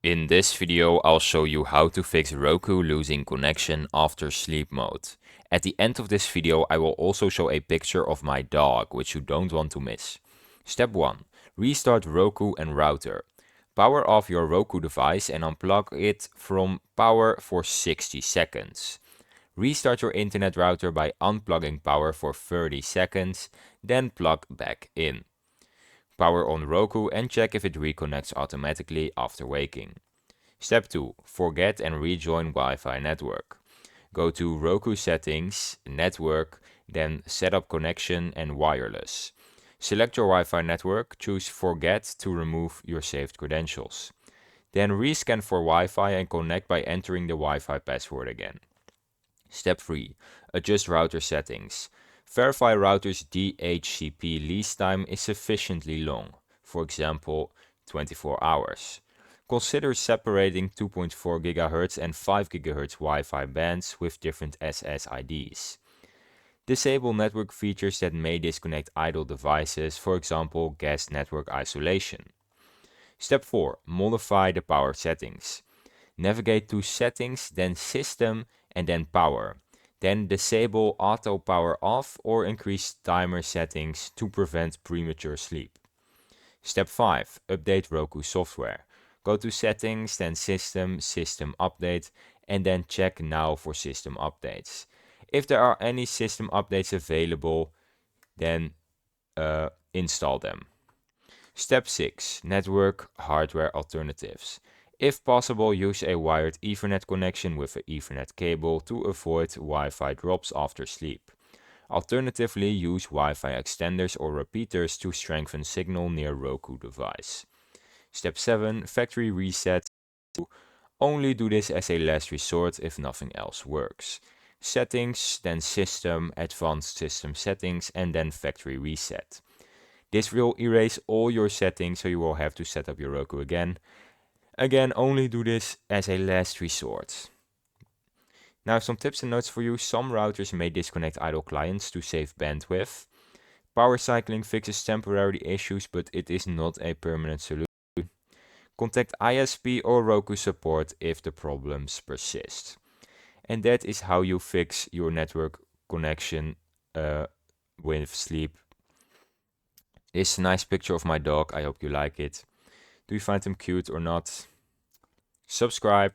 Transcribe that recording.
In this video, I'll show you how to fix Roku losing connection after sleep mode. At the end of this video, I will also show a picture of my dog, which you don't want to miss. Step 1. Restart Roku and router. Power off your Roku device and unplug it from power for 60 seconds. Restart your internet router by unplugging power for 30 seconds, then plug back in. Power on Roku and check if it reconnects automatically after waking. Step 2. Forget and rejoin Wi-Fi network. Go to Roku settings, network, then setup connection and wireless. Select your Wi-Fi network, choose forget to remove your saved credentials. Then rescan for Wi-Fi and connect by entering the Wi-Fi password again. Step 3. Adjust router settings. Verify router's DHCP lease time is sufficiently long, for example 24 hours. Consider separating 2.4 GHz and 5 GHz Wi-Fi bands with different SSIDs. Disable network features that may disconnect idle devices, for example guest network isolation. Step 4. Modify the power settings. Navigate to Settings, then System, and then Power. Then disable Auto Power Off or increase timer settings to prevent premature sleep. Step 5. Update Roku software. Go to Settings, then System, System Update, and then check Now for system updates. If there are any system updates available, then install them. Step 6. Network hardware alternatives. If possible, use a wired Ethernet connection with an Ethernet cable to avoid Wi-Fi drops after sleep. Alternatively, use Wi-Fi extenders or repeaters to strengthen signal near Roku device. Step 7. Factory reset. Only do this as a last resort if nothing else works. Settings, then System, Advanced System Settings, and then Factory Reset. This will erase all your settings, so you will have to set up your Roku again. Again, only do this as a last resort. Now some tips and notes for you. Some routers may disconnect idle clients to save bandwidth. Power cycling fixes temporary issues, but it is not a permanent solution. Contact ISP or Roku support if the problems persist. And that is how you fix your network connection with sleep. This is a nice picture of my dog. I hope you like it. Do you find him cute or not? Subscribe.